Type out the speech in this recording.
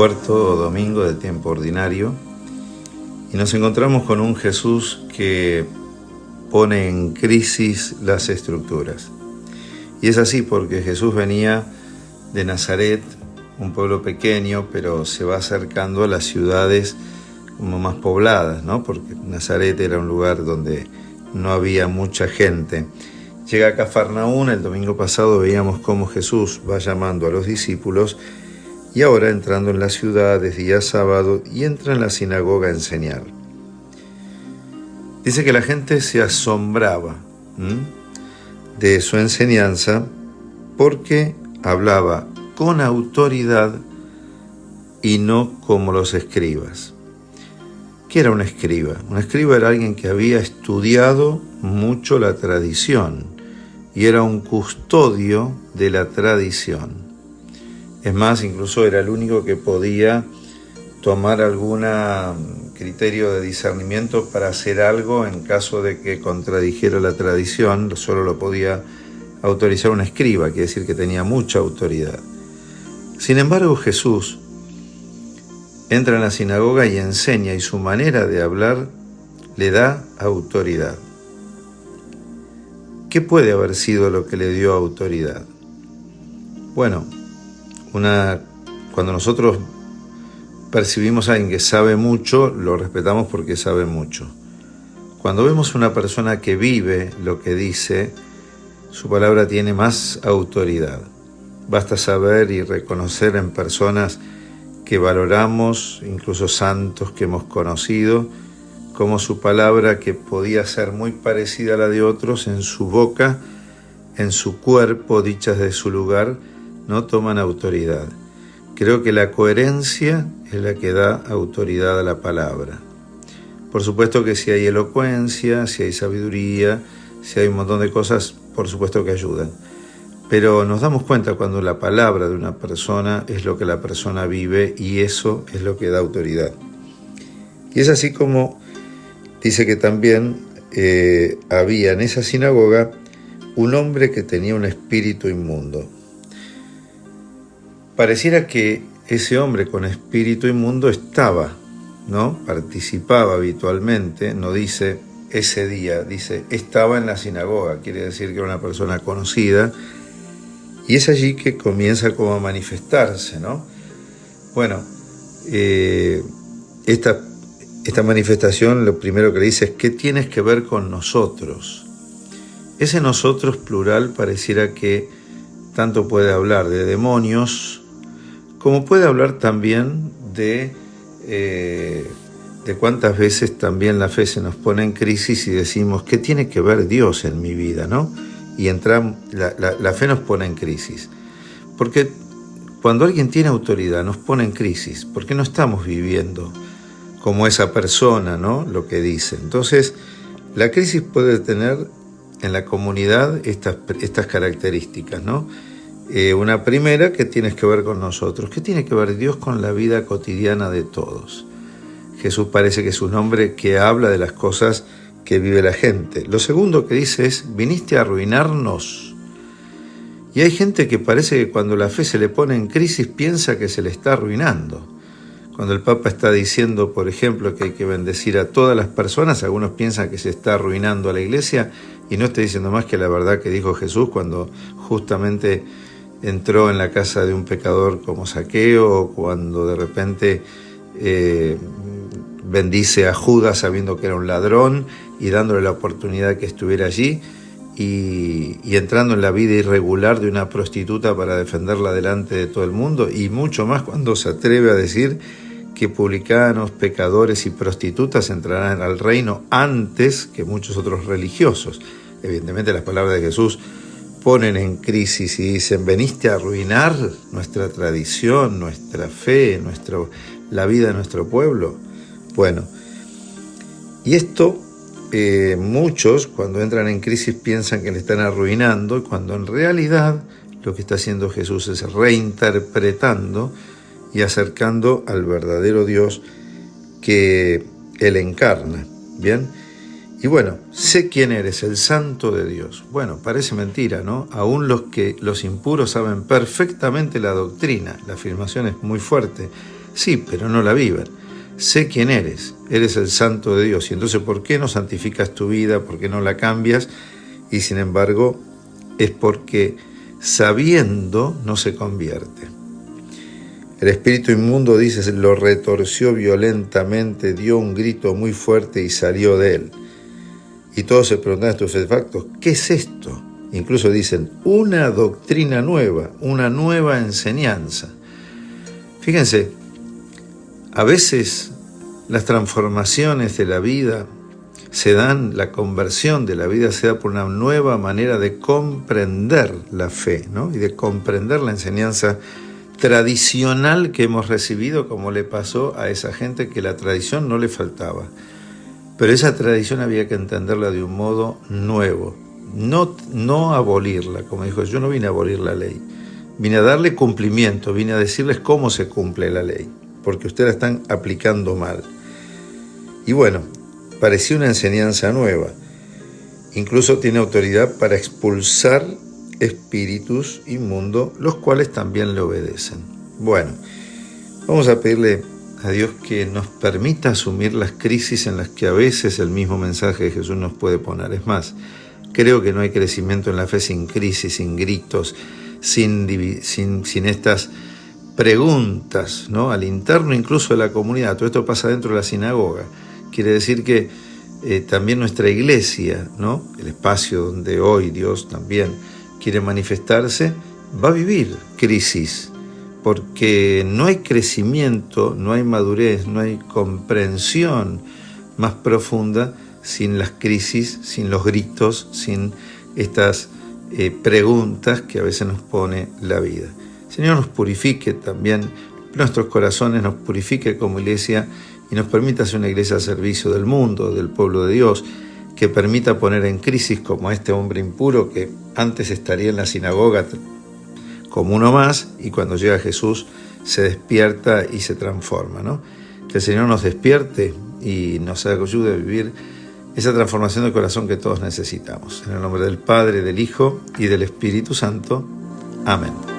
cuarto domingo del tiempo ordinario y nos encontramos con un Jesús que pone en crisis las estructuras. Y es así porque Jesús venía de Nazaret, un pueblo pequeño, pero se va acercando a las ciudades como más pobladas, ¿no? Porque Nazaret era un lugar donde no había mucha gente. Llega a Cafarnaún, el domingo pasado veíamos cómo Jesús va llamando a los discípulos y ahora entrando en la ciudad es día sábado y entra en la sinagoga a enseñar. Dice que la gente se asombraba de su enseñanza porque hablaba con autoridad y no como los escribas. ¿Qué era un escriba? Un escriba era alguien que había estudiado mucho la tradición y era un custodio de la tradición. Es más, incluso era el único que podía tomar algún criterio de discernimiento para hacer algo en caso de que contradijera la tradición. Solo lo podía autorizar un escriba, quiere decir que tenía mucha autoridad. Sin embargo, Jesús entra en la sinagoga y enseña, y su manera de hablar le da autoridad. ¿Qué puede haber sido lo que le dio autoridad? Bueno, cuando nosotros percibimos a alguien que sabe mucho, lo respetamos porque sabe mucho. Cuando vemos una persona que vive lo que dice, su palabra tiene más autoridad. Basta saber y reconocer en personas que valoramos, incluso santos que hemos conocido, como su palabra, que podía ser muy parecida a la de otros, en su boca, en su cuerpo, dichas de su lugar, no toman autoridad. Creo que la coherencia es la que da autoridad a la palabra. Por supuesto que si hay elocuencia, si hay sabiduría, si hay un montón de cosas, por supuesto que ayudan. Pero nos damos cuenta cuando la palabra de una persona es lo que la persona vive y eso es lo que da autoridad. Y es así como dice que también había en esa sinagoga un hombre que tenía un espíritu inmundo. Pareciera que ese hombre con espíritu inmundo estaba, ¿no? Participaba habitualmente, no dice ese día, dice estaba en la sinagoga, quiere decir que era una persona conocida, y es allí que comienza como a manifestarse, ¿no? Bueno, esta manifestación lo primero que le dice es ¿qué tienes que ver con nosotros? Ese nosotros plural pareciera que tanto puede hablar de demonios, como puede hablar también de cuántas veces también la fe se nos pone en crisis y decimos, ¿qué tiene que ver Dios en mi vida, no? Y la fe nos pone en crisis. Porque cuando alguien tiene autoridad nos pone en crisis, porque no estamos viviendo como esa persona, ¿no? Lo que dice. Entonces, la crisis puede tener en la comunidad estas características, ¿no? Una primera que tiene que ver con nosotros. ¿Qué tiene que ver Dios con la vida cotidiana de todos? Jesús parece que es un hombre que habla de las cosas que vive la gente. Lo segundo que dice es, viniste a arruinarnos. Y hay gente que parece que cuando la fe se le pone en crisis piensa que se le está arruinando. Cuando el Papa está diciendo, por ejemplo, que hay que bendecir a todas las personas, algunos piensan que se está arruinando a la iglesia y no está diciendo más que la verdad que dijo Jesús cuando justamente entró en la casa de un pecador como Zaqueo, o cuando de repente bendice a Judas sabiendo que era un ladrón y dándole la oportunidad que estuviera allí y entrando en la vida irregular de una prostituta para defenderla delante de todo el mundo, y mucho más cuando se atreve a decir que publicanos, pecadores y prostitutas entrarán al reino antes que muchos otros religiosos. Evidentemente las palabras de Jesús ponen en crisis y dicen, veniste a arruinar nuestra tradición, nuestra fe, la vida de nuestro pueblo. Bueno, y esto muchos cuando entran en crisis piensan que le están arruinando, cuando en realidad lo que está haciendo Jesús es reinterpretando y acercando al verdadero Dios que Él encarna. ¿Bien? Y bueno, sé quién eres, el santo de Dios. Bueno, parece mentira, ¿no? Aún los impuros saben perfectamente la doctrina, la afirmación es muy fuerte. Sí, pero no la viven. Sé quién eres el santo de Dios. Y entonces, ¿por qué no santificas tu vida? ¿Por qué no la cambias? Y sin embargo, es porque sabiendo no se convierte. El espíritu inmundo, dice, lo retorció violentamente, dio un grito muy fuerte y salió de él. Y todos se preguntan estupefactos, ¿qué es esto? Incluso dicen, una doctrina nueva, una nueva enseñanza. Fíjense, a veces las transformaciones de la vida se dan, la conversión de la vida se da por una nueva manera de comprender la fe, ¿no? Y de comprender la enseñanza tradicional que hemos recibido, como le pasó a esa gente que la tradición no le faltaba. Pero esa tradición había que entenderla de un modo nuevo, no abolirla, como dijo, yo no vine a abolir la ley, vine a darle cumplimiento, vine a decirles cómo se cumple la ley, porque ustedes la están aplicando mal. Y bueno, parecía una enseñanza nueva, incluso tiene autoridad para expulsar espíritus inmundos, los cuales también le obedecen. Bueno, vamos a pedirle a Dios que nos permita asumir las crisis en las que a veces el mismo mensaje de Jesús nos puede poner. Es más, creo que no hay crecimiento en la fe sin crisis, sin gritos, sin estas preguntas, ¿no? Al interno incluso de la comunidad. Todo esto pasa dentro de la sinagoga. Quiere decir que también nuestra iglesia, ¿no? El espacio donde hoy Dios también quiere manifestarse, va a vivir crisis, porque no hay crecimiento, no hay madurez, no hay comprensión más profunda sin las crisis, sin los gritos, sin estas preguntas que a veces nos pone la vida. El Señor nos purifique también nuestros corazones, nos purifique como iglesia y nos permita ser una iglesia al servicio del mundo, del pueblo de Dios, que permita poner en crisis como a este hombre impuro que antes estaría en la sinagoga como uno más y cuando llega Jesús se despierta y se transforma, ¿no? Que el Señor nos despierte y nos ayude a vivir esa transformación del corazón que todos necesitamos. En el nombre del Padre, del Hijo y del Espíritu Santo. Amén.